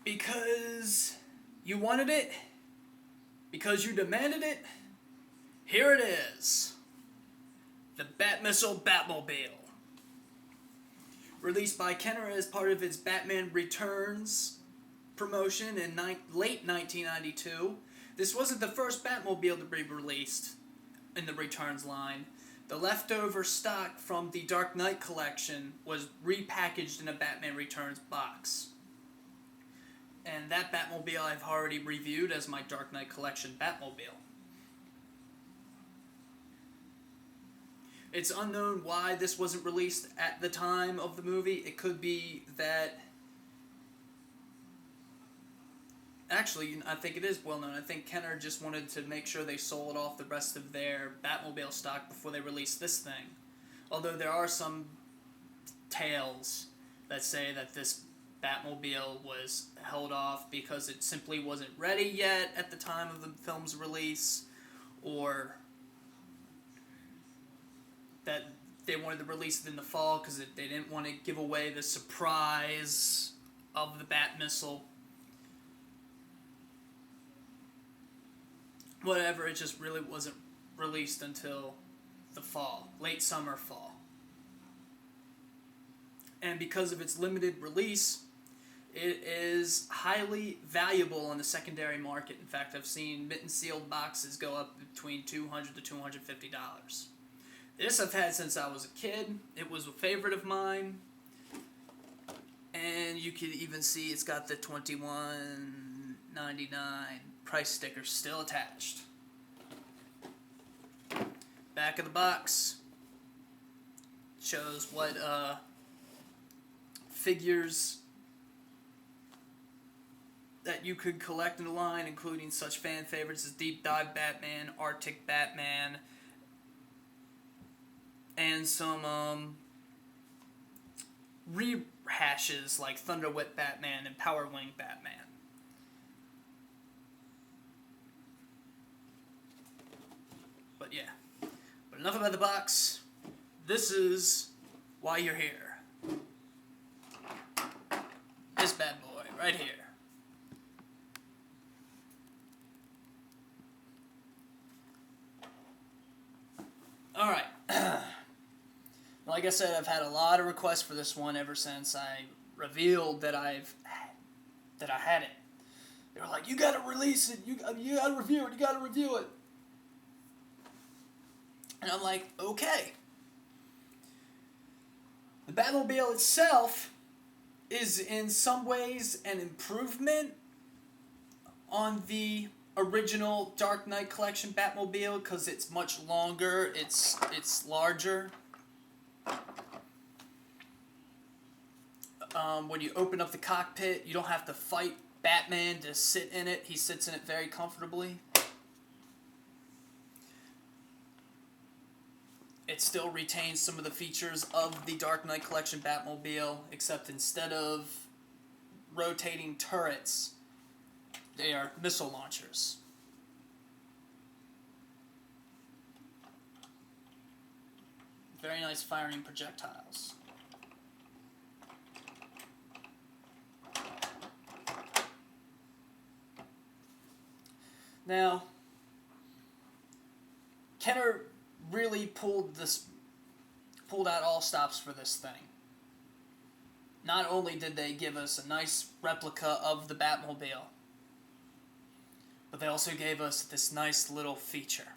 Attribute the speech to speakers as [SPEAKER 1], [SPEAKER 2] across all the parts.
[SPEAKER 1] Because you wanted it, because you demanded it, here it is. The Batmissile Batmobile. Released by Kenner as part of its Batman Returns promotion in late 1992. This wasn't the first Batmobile to be released in the Returns line. The leftover stock from the Dark Knight collection was repackaged in a Batman Returns box. And that Batmobile I've already reviewed as my Dark Knight collection Batmobile. It's unknown why this wasn't released at the time of the movie. It could be that... Actually, I think it is well known. I think Kenner just wanted to make sure they sold off the rest of their Batmobile stock before they released this thing. Although there are some tales that say that this Batmobile was held off because it simply wasn't ready yet at the time of the film's release, or that they wanted to release it in the fall because they didn't want to give away the surprise of the Batmissile. Whatever, it just really wasn't released until the fall, late summer, fall. And because of its limited release, it is highly valuable on the secondary market. In fact, I've seen mint and sealed boxes go up between $200 to $250. This I've had since I was a kid. It was a favorite of mine. And you can even see it's got the $21.99 price sticker still attached. Back of the box shows what figures that you could collect in the line, including such fan favorites as Deep Dive Batman, Arctic Batman, and some rehashes like Thunder Whip Batman and Power Wing Batman. But yeah. But enough about the box. This is why you're here. This bad boy right here. Alright. Like I said, I've had a lot of requests for this one ever since I revealed that I had it. They were like, you gotta release it, you gotta review it. And I'm like, okay. The Batmobile itself is in some ways an improvement on the original Dark Knight Collection Batmobile because it's much longer, it's larger. When you open up the cockpit, you don't have to fight Batman to sit in it. He sits in it very comfortably. It still retains some of the features of the Dark Knight Collection Batmobile, except instead of rotating turrets, they are missile launchers. Very nice firing projectiles. Now, Kenner really pulled out all stops for this thing. Not only did they give us a nice replica of the Batmobile, but they also gave us this nice little feature.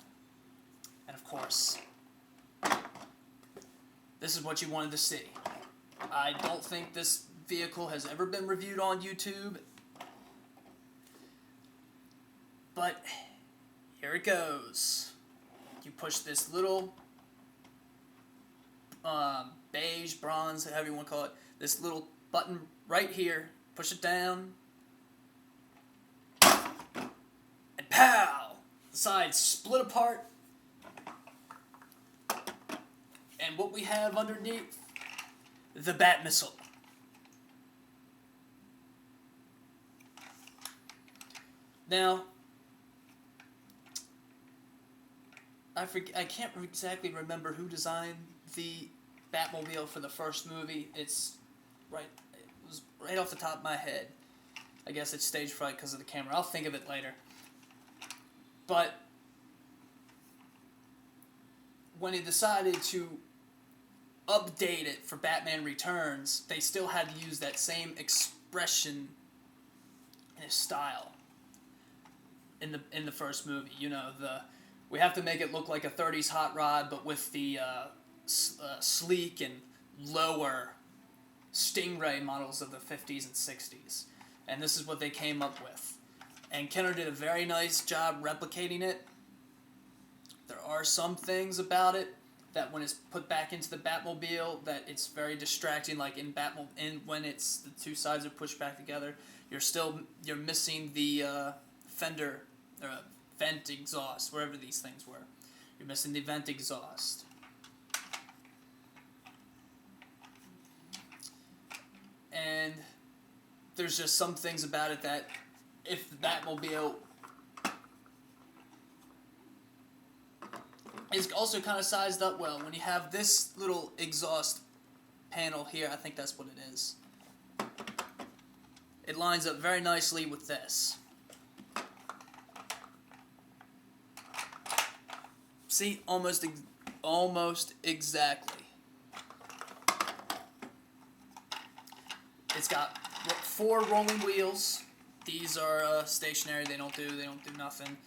[SPEAKER 1] And of course, this is what you wanted to see. I don't think this vehicle has ever been reviewed on YouTube, but here it goes. You push this little beige, bronze, however you want to call it, this little button right here, push it down, and pow! The sides split apart, and what we have underneath, the Batmissile. Now, I can't exactly remember who designed the Batmobile for the first movie. It was right off the top of my head. I guess it's stage fright because of the camera. I'll think of it later. But when he decided to update it for Batman Returns, they still had to use that same expression and his style in the first movie. You know, we have to make it look like a 30s hot rod, but with the sleek and lower Stingray models of the 50s and 60s. And this is what they came up with. And Kenner did a very nice job replicating it. There are some things about it that when it's put back into the Batmobile that it's very distracting, like in when it's the two sides are pushed back together, you're missing the fender or vent exhaust, wherever these things were. You're missing the vent exhaust. And there's just some things about it that if the Batmobile is also kind of sized up well, when you have this little exhaust panel here, I think that's what it is. It lines up very nicely with this. See, almost exactly. It's got 4 rolling wheels. These are stationary. They don't do nothing.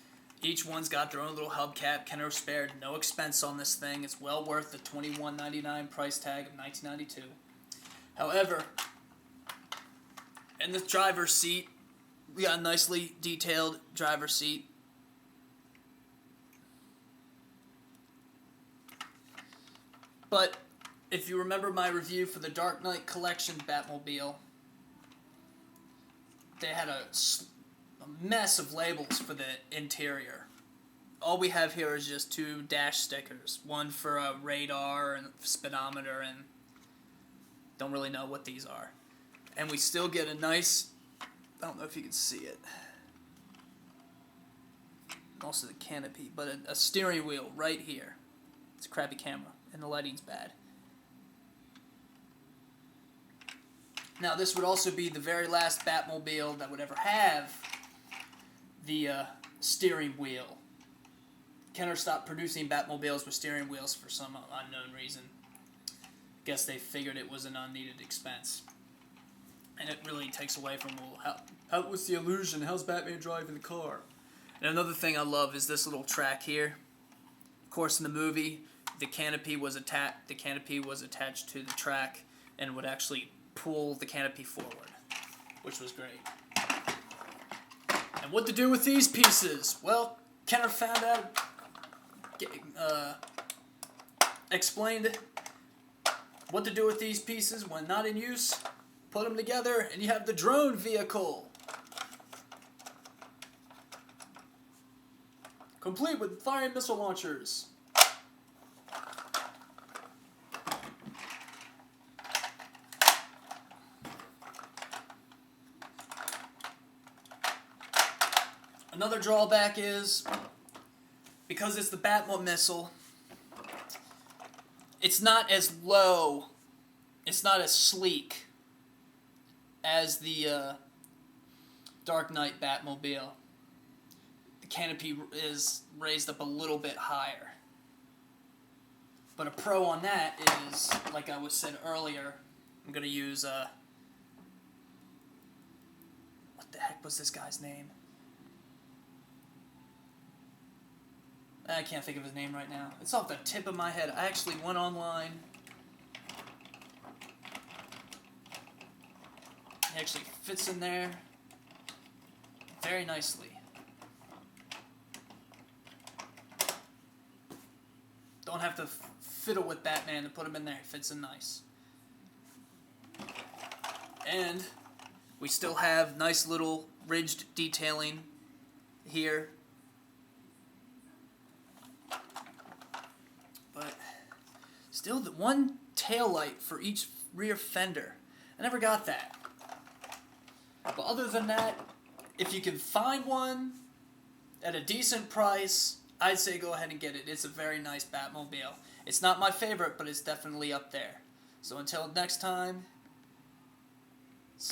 [SPEAKER 1] Each one's got their own little hubcap. Kenner spared no expense on this thing. It's well worth the $21.99 price tag of 1992. However, in the driver's seat, we got a nicely detailed driver's seat. But if you remember my review for the Dark Knight Collection Batmobile, they had a mess of labels for the interior. All we have here is just 2 dash stickers. One for a radar and speedometer, and don't really know what these are. And we still get a nice, I don't know if you can see it, also the canopy, but a steering wheel right here. It's a crappy camera, and the lighting's bad. Now, this would also be the very last Batmobile that would ever have the steering wheel. Kenner stopped producing Batmobiles with steering wheels for some unknown reason. Guess they figured it was an unneeded expense. And it really takes away from, well, what's the illusion? How's Batman driving the car? And another thing I love is this little track here. Of course, in the movie, the canopy was attached to the track and would actually pull the canopy forward, which was great. And what to do with these pieces? Well, Kenner found out, explained what to do with these pieces when not in use. Put them together, and you have the drone vehicle, complete with firing missile launchers. Another drawback is, because it's the Batmissile, it's not as low, it's not as sleek as the Dark Knight Batmobile. The canopy is raised up a little bit higher. But a pro on that is, like I was said earlier, I'm going to use, what the heck was this guy's name? I can't think of his name right now. It's off the tip of my head. I actually went online. It actually fits in there very nicely. Don't have to fiddle with Batman to put him in there. It fits in nice. And we still have nice little ridged detailing here. But still, the one tail light for each rear fender. I never got that. But other than that, if you can find one at a decent price, I'd say go ahead and get it. It's a very nice Batmobile. It's not my favorite, but it's definitely up there. So until next time,